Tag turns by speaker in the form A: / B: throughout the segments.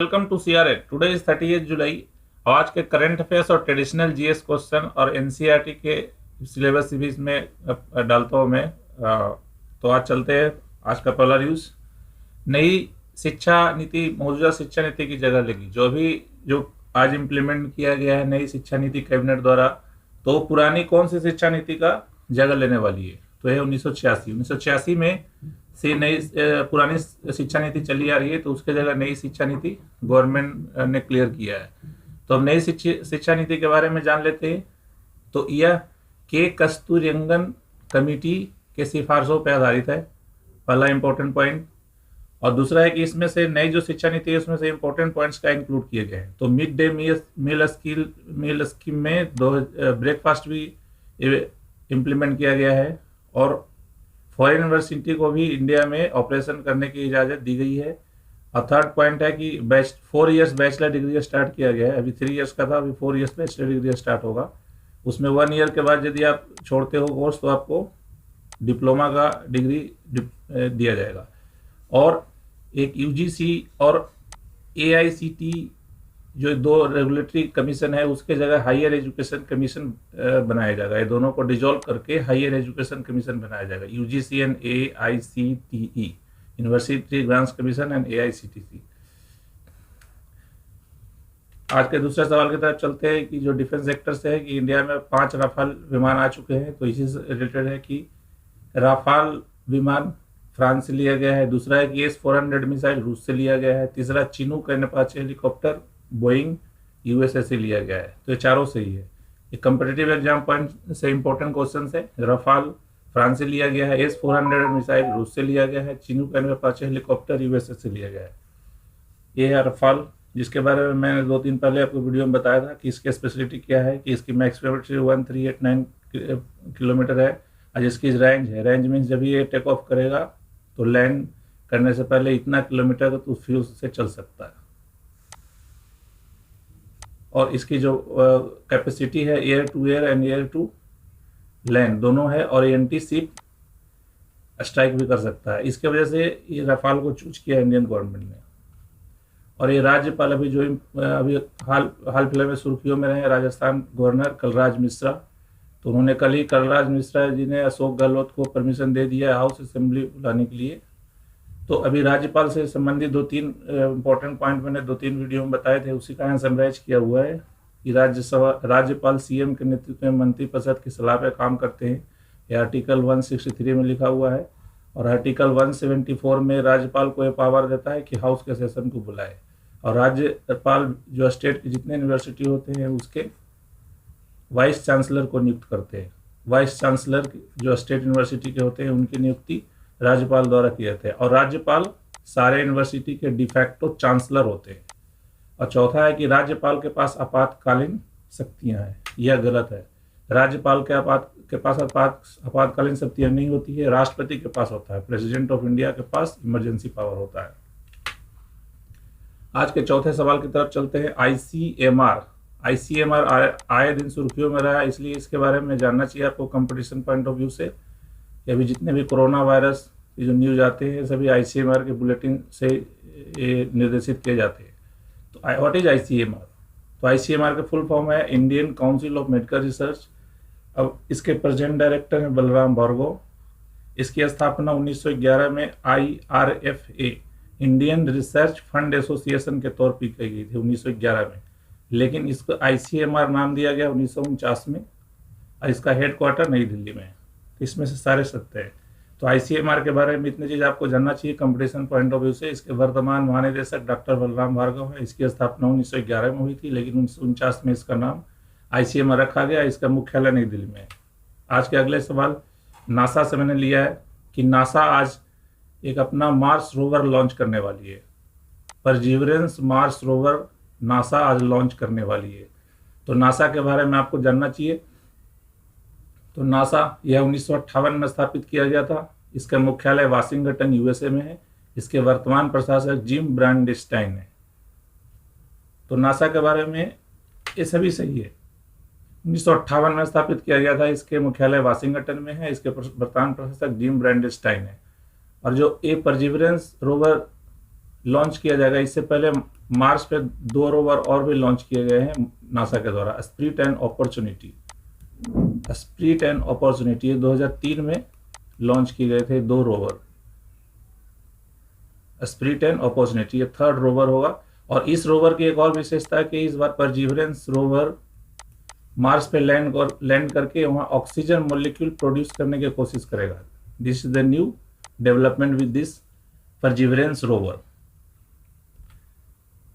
A: Welcome to सीआरएट। Today is 30 July. आज के करंट अफेयर्स और ट्रेडिशनल जीएस क्वेश्चन और एनसीईआरटी के सिलेबस सीरीज में डालता हूँ मैं। तो आज चलते हैं। आज का पहला न्यूज, नई शिक्षा नीति मौजूदा शिक्षा नीति की जगह लेगी। जो आज इम्प्लीमेंट किया गया है नई शिक्षा नीति कैबिनेट द्वारा, तो पुरानी कौन सी शिक्षा नीति का जगह लेने वाली है? तो है 1986 में से नई पुरानी शिक्षा नीति चली आ रही है, तो उसके जगह नई शिक्षा नीति गवर्नमेंट ने क्लियर किया है। तो अब नई शिक्षा नीति के बारे में जान लेते हैं। तो यह के कस्तूरिरंगन कमेटी के सिफारिशों पर आधारित है, पहला इंपॉर्टेंट पॉइंट। और दूसरा है कि इसमें से नई जो शिक्षा नीति है उसमें से इंपॉर्टेंट पॉइंट्स का इंक्लूड किए गए हैं। तो मिड डे मील स्कीम में ब्रेकफास्ट भी इम्प्लीमेंट किया गया है, और फॉरेन यूनिवर्सिटी को भी इंडिया में ऑपरेशन करने की इजाज़त दी गई है। और थर्ड पॉइंट है कि 4 इयर्स बैचलर डिग्री स्टार्ट किया गया है। अभी 3 इयर्स का था, अभी 4 इयर्स बैचलर डिग्री स्टार्ट होगा। उसमें 1 ईयर के बाद यदि आप छोड़ते हो कोर्स तो आपको डिप्लोमा का डिग्री दिया जाएगा। और एक यूजीसी और एआईसीटी जो 2 रेगुलेटरी कमीशन है, उसके जगह हायर एजुकेशन कमीशन बनाया जाएगा। ये दोनों को डिजोल्व करके हायर एजुकेशन कमीशन बनाया जाएगा, UGC and AICTE, university grants commission and AICTE. आज के दूसरे सवाल की तरफ चलते हैं कि जो डिफेंस सेक्टर से है कि इंडिया में 5 राफाल विमान आ चुके हैं। तो इसी से रिलेटेड है कि राफाल विमान फ्रांस से लिया गया है। दूसरा है कि S-400 मिसाइल रूस से लिया गया है। तीसरा Chinook Apache helicopter Boeing USA से लिया गया है। तो ये चारों सही है। ये कम्पिटिटिव एग्जाम पॉइंट से इंपॉर्टेंट क्वेश्चन है। राफाल फ्रांस से लिया गया है, S-400 मिसाइल रूस से लिया गया है, चिनूक अपाचे हेलीकॉप्टर यूएसए से लिया गया है। ये है राफाल, जिसके बारे में मैंने 2 दिन पहले आपको वीडियो में बताया था कि इसकी स्पेशलिटी क्या है, कि इसकी मैक्स वेलोसिटी 1389 किलोमीटर है। और जिसकी रेंज है, रेंज मीन्स जब ये टेक ऑफ करेगा तो लैंड करने से पहले इतना किलोमीटर तो फ्यूल से चल सकता है। और इसकी जो कैपेसिटी है air to air and air to land दोनों है, और एंटी शिप स्ट्राइक भी कर सकता है। इसके वजह से ये राफाल को चूज किया इंडियन गवर्नमेंट ने। और ये राज्यपाल अभी हाल फिलहाल में सुर्खियों में रहे राजस्थान गवर्नर कलराज मिश्रा। तो उन्होंने कल ही कलराज मिश्रा जी ने अशोक गहलोत को परमिशन दे दिया हाउस असेंबली बुलाने के लिए। तो अभी राज्यपाल से संबंधित 2-3 इंपॉर्टेंट पॉइंट मैंने 2-3 वीडियो में बताए थे, उसी का यहाँ समराइज किया हुआ है कि राज्यपाल सीएम के नेतृत्व में मंत्रिपरिषद की सलाह पर काम करते हैं। यह आर्टिकल 163 में लिखा हुआ है। और आर्टिकल 174 में राज्यपाल को यह पावर देता है कि हाउस के सेशन को बुलाए। और राज्यपाल जो स्टेट की जितने यूनिवर्सिटी होते हैं उसके वाइस चांसलर को नियुक्त करते हैं। वाइस चांसलर जो स्टेट यूनिवर्सिटी के होते हैं उनकी नियुक्ति राज्यपाल द्वारा किए थे। और राज्यपाल सारे यूनिवर्सिटी के डिफैक्टो चांसलर होते हैं। और चौथा है कि राज्यपाल के पास आपातकालीन शक्तियां हैं। यह गलत है। राज्यपाल के पास आपातकालीन शक्तियां नहीं होती है, राष्ट्रपति के पास होता है। प्रेसिडेंट ऑफ इंडिया के पास इमरजेंसी पावर होता है। आज के चौथे सवाल की तरफ चलते हैं। आईसीएमआर आए दिन सुर्खियों में रहा है, इसलिए इसके बारे में जानना चाहिए आपको कंपटीशन पॉइंट ऑफ व्यू से। कि अभी जितने भी कोरोना वायरस की जो न्यूज आते हैं सभी आईसीएमआर के बुलेटिन से निर्देशित किए जाते हैं। तो व्हाट इज आईसीएमआर? तो आईसीएमआर का फुल फॉर्म है Indian council of medical research. अब इसके प्रेजेंट डायरेक्टर हैं बलराम भार्गव। इसकी स्थापना 1911 में IRFA Indian research fund association के तौर पर की गई थी 1911 में। लेकिन इसको आईसीएमआर नाम दिया गया 1949 में, और इसका हेडक्वार्टर नई दिल्ली में है। इसमें से सारे सत्य है। तो आईसीएमआर के बारे में इतनी चीज़ आपको जानना चाहिए कंपटीशन पॉइंट ऑफ व्यू से। इसके वर्तमान महानिदेशक डॉक्टर बलराम भार्गव है। इसकी स्थापना 1911 में हुई थी, लेकिन 1949 में इसका नाम आईसीएमआर रखा गया। इसका मुख्यालय नई दिल्ली में है। आज के अगले सवाल नासा से मैंने लिया है कि नासा आज एक अपना मार्स रोवर लॉन्च करने वाली है। परजीवरेंस मार्स रोवर नासा आज लॉन्च करने वाली है। तो नासा के बारे में आपको जानना चाहिए। तो नासा यह 1958 में स्थापित किया गया था। इसका मुख्यालय वाशिंगटन यूएसए में है। इसके वर्तमान प्रशासक जिम ब्रांडस्टाइन है। तो नासा के बारे में ये सभी सही है। 1958 में स्थापित किया गया था। इसके मुख्यालय वाशिंगटन में है। इसके वर्तमान प्रशासक जिम ब्रांडस्टाइन है। और जो परजीवरेंस रोवर लॉन्च किया जाएगा। इससे पहले मार्स पे 2 रोवर और भी लॉन्च किए गए हैं नासा के द्वारा। Spirit and opportunity, spirit and opportunity, ये 2003 में लॉन्च किए गए थे 2 रोवर। स्पिरिट एंड अपॉर्चुनिटी, ये 3rd रोवर होगा। और इस रोवर की एक और विशेषता है कि इस बार परजीवरेंस रोवर मार्स पे लैंड करके वहाँ ऑक्सीजन मॉलिक्यूल प्रोड्यूस करने की कोशिश करेगा। This is the new development with this Perseverance rover.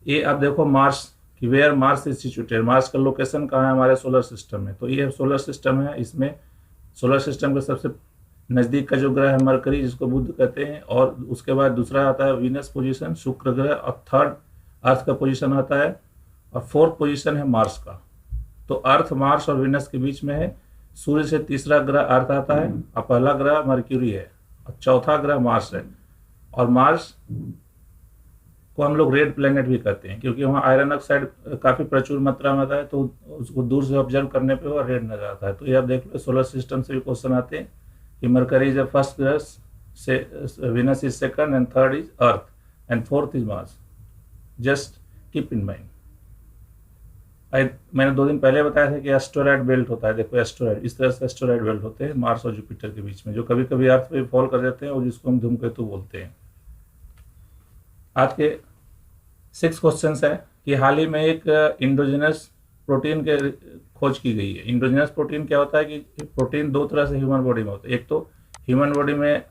A: ये आप देखो मार्स कि where Mars is situated, Mars का लोकेशन कहाँ है हमारे सोलर सिस्टम में। तो ये सोलर सिस्टम है, इसमें सोलर सिस्टम के सबसे नज़दीक का जो ग्रह है मरकरी, जिसको बुध कहते हैं, और उसके बाद दूसरा आता है वीनस पोजीशन, शुक्र ग्रह, और 3rd अर्थ का पोजीशन आता है, और 4th पोजीशन है मार्स का। तो अर्थ, मार्स और वीनस के बीच में है। सूर्य से तीसरा ग्रह अर्थ आता है, और पहला ग्रह मरक्यूरी है, और चौथा ग्रह मार्स है। और मार्स को हम लोग रेड प्लेनेट भी कहते हैं, क्योंकि वहाँ आयरन ऑक्साइड काफ़ी प्रचुर मात्रा में आता है, तो उसको दूर से ऑब्जर्व करने पे वो रेड नजर आता है। तो ये आप देख लो, सोलर सिस्टम से भी क्वेश्चन आते हैं कि मरकरी इज द फर्स्ट ग्रह, से Venus is second, and 3rd is earth, and 4th is Mars. Just keep in mind. मैंने 2 दिन पहले बताया था कि एस्टेरॉयड बेल्ट होता है। देखो एस्टेरॉयड, इस तरह से एस्टेरॉयड बेल्ट होते हैं मार्स और जुपिटर के बीच में, जो कभी कभी अर्थ पे फॉल कर जाते हैं, और जिसको हम धूमकेतु बोलते हैं। आज के 6 क्वेश्चन है कि हाल ही में एक इंडोजिनस प्रोटीन के खोज की गई है। इंडोजिनस प्रोटीन क्या होता है कि प्रोटीन 2 तरह से ह्यूमन बॉडी में होता है। एक तो ह्यूमन बॉडी में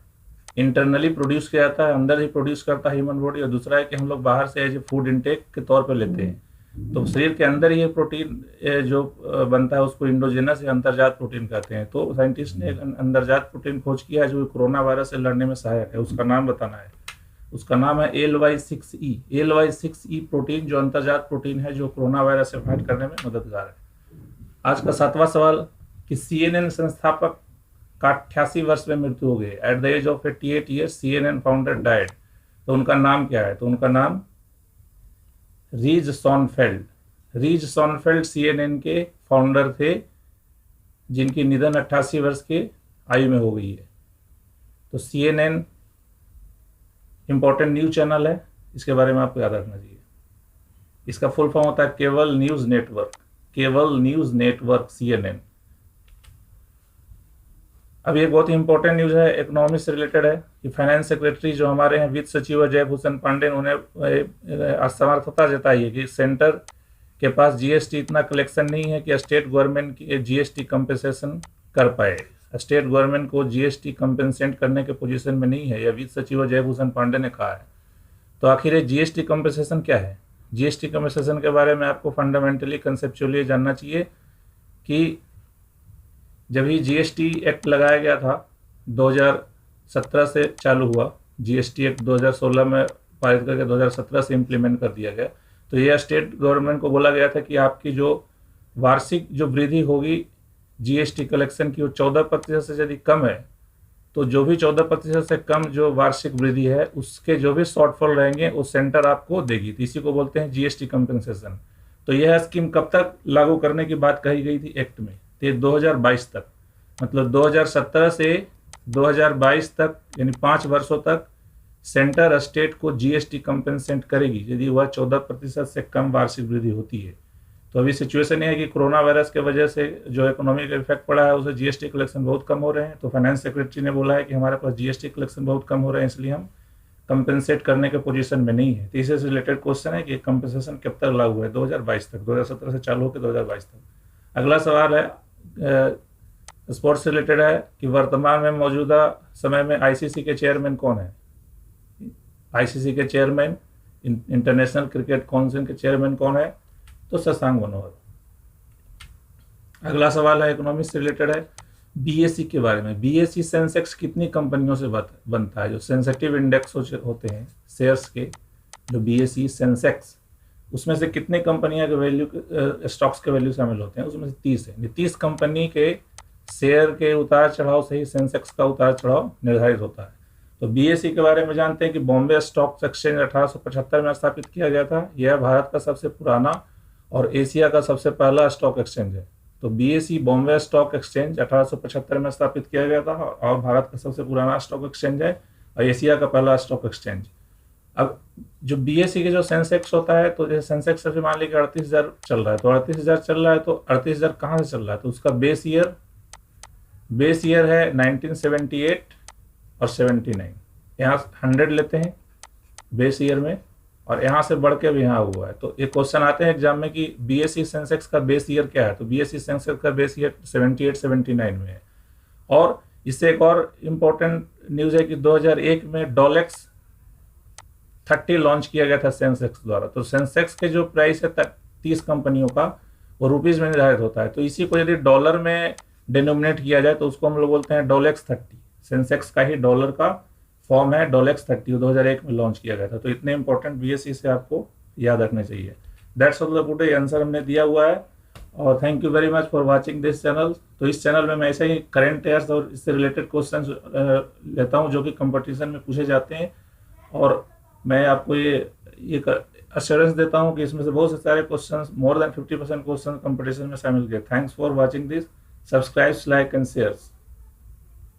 A: इंटरनली प्रोड्यूस किया जाता है, अंदर ही प्रोड्यूस करता है ह्यूमन बॉडी, और दूसरा है कि हम लोग बाहर से एज ए फूड इंटेक के तौर पर लेते हैं। तो शरीर के अंदर ही प्रोटीन जो बनता है उसको इंडोजिनस या अंतर्जात प्रोटीन कहते हैं। तो साइंटिस्ट ने एक अंतर्जात प्रोटीन खोज किया है जो कोरोना वायरस से लड़ने में सहायक है। उसका नाम बताना है। उसका नाम है ALY6E। ALY6E प्रोटीन जो अंतर्जात प्रोटीन है, जो कोरोना वायरस से फाइट करने में मददगार है। आज का 7वां सवाल कि CNN संस्थापक का 88 वर्ष में मृत्यु हो गई। At the age of 88 years CNN founder died. तो उनका नाम क्या है? तो उनका नाम रीज सोनफेल्ड। रीज सोनफेल्ड CNN के फाउंडर थे, जिनकी निधन 88 वर्ष के आयु में हो गई है। तो CNN इंपॉर्टेंट न्यूज चैनल है, इसके बारे में आपको याद रखना चाहिए। इसका फुल फॉर्म होता है cable news network. Cable news network CNN। अब ये बहुत ही इंपॉर्टेंट न्यूज है, इकोनॉमी से रिलेटेड है कि फाइनेंस सेक्रेटरी जो हमारे हैं वित्त सचिव जय भूषण पांडे, उन्हें असमर्थता जताई है कि सेंटर के पास GST इतना कलेक्शन नहीं है कि स्टेट गवर्नमेंट की GST कंपेंसेशन कर पाए। स्टेट गवर्नमेंट को GST कंपेंसेट करने के पोजीशन में नहीं है, यह वित्त सचिव जय भूषण पांडे ने कहा है। तो आखिर ये GST कंपेंसेशन क्या है? GST कंपेंसेशन के बारे में आपको फंडामेंटली कंसेप्चुअली जानना चाहिए कि जब ही GST एक्ट लगाया गया था 2017 से चालू हुआ, GST एक्ट 2016 में पारित करके 2017 से इम्प्लीमेंट कर दिया गया। तो यह स्टेट गवर्नमेंट को बोला गया था कि आपकी जो वार्षिक जो वृद्धि होगी GST कलेक्शन की, वो 14% से यदि कम है, तो जो भी 14% से कम जो वार्षिक वृद्धि है, उसके जो भी शॉर्टफॉल रहेंगे वो सेंटर आपको देगी। तो इसी को बोलते हैं GST कंपेंसेशन। तो यह स्कीम कब तक लागू करने की बात कही गई थी एक्ट में? तो 2022 तक, मतलब 2017 से 2022 तक, यानी 5 वर्षों तक सेंटर स्टेट को GST कंपेंसेट करेगी यदि वह 14% से कम वार्षिक वृद्धि होती है। तो अभी सिचुएशन ये है कि कोरोना वायरस के वजह से जो इकोनॉमी का इफेक्ट पड़ा है, उसे GST कलेक्शन बहुत कम हो रहे हैं। तो फाइनेंस सेक्रेटरी ने बोला है कि हमारे पास GST कलेक्शन बहुत कम हो रहे हैं, इसलिए हम कंपेंसेट करने के पोजीशन में नहीं है। तो इससे रिलेटेड क्वेश्चन है कि कंपेंसेशन कब तक लागू है? 2022 तक, 2017 से चालू होकर 2022 तक। अगला सवाल है स्पोर्ट्स से रिलेटेड है कि वर्तमान में मौजूदा समय में ICC के चेयरमैन कौन है? ICC के चेयरमैन, इंटरनेशनल क्रिकेट काउंसिल के चेयरमैन कौन है? तो शशांक मनोहर। अगला सवाल है इकोनॉमिक्स से रिलेटेड है, BSE के बारे में। BSE सेंसेक्स कितनी कंपनियों से बनता है? जो सेंसिटिव इंडेक्स होते हैं शेयर्स के, जो BSE सेंसेक्स, उसमें से कितने कंपनियां के वैल्यू, स्टॉक्स के वैल्यू शामिल होते हैं? उसमें से 30 है। 30 कंपनी के शेयर के उतार चढ़ाव से ही सेंसेक्स का उतार चढ़ाव निर्धारित होता है। तो BSE के बारे में जानते हैं कि बॉम्बे स्टॉक एक्सचेंज 1875 में स्थापित किया गया था। यह भारत का सबसे पुराना और एशिया का सबसे पहला स्टॉक एक्सचेंज है। तो BSE बॉम्बे स्टॉक एक्सचेंज 1875 में स्थापित किया गया था और भारत का सबसे पुराना स्टॉक एक्सचेंज है और एशिया का पहला स्टॉक एक्सचेंज। अब जो बीएससी के जो सेंसेक्स होता है, तो जैसे सेंसेक्स अभी मान लीजिए 38,000 चल रहा है, तो 38,000 चल रहा है, तो 38,000 कहाँ से चल रहा है, तो उसका बेस ईयर है 1978 और 79। यहाँ 100 लेते हैं बेस ईयर में, और यहाँ से बढ़ के अब यहाँ हुआ है। तो ये क्वेश्चन आते हैं एग्जाम में कि बीएससी सेंसेक्स का बेस ईयर क्या है, तो बीएससी सेंसेक्स का बेस ईयर 78 79 में है। और इससे एक और इम्पोर्टेंट न्यूज़ है कि 2001 में डॉलेक्स 30 लॉन्च किया गया था सेंसेक्स द्वारा। तो सेंसेक्स के जो प्राइस है 30 कंपनियों का, वो रुपीज़ में निर्धारित होता है। तो इसी को यदि डॉलर में डिनोमिनेट किया जाए तो उसको हम लोग बोलते हैं डॉलेक्स 30। सेंसेक्स का ही डॉलर का फॉर्म है डॉलेक्स 30, 2001 में लॉन्च किया गया था। तो इतने इंपॉर्टेंट बीएससी से आपको याद रखना चाहिए। That's all the today, answer हमने दिया हुआ है। और thank you very much for watching this channel. तो इस चैनल में मैं ऐसे ही करंट अफेयर्स और इससे रिलेटेड क्वेश्चंस लेता हूं जो कि कंपटीशन में पूछे जाते हैं, और मैं आपको ये अश्योरेंस देता हूं कि इसमें से बहुत से सारे questions, more than 50% question competition में शामिल किए। Thanks for watching this. Subscribe, like and shares.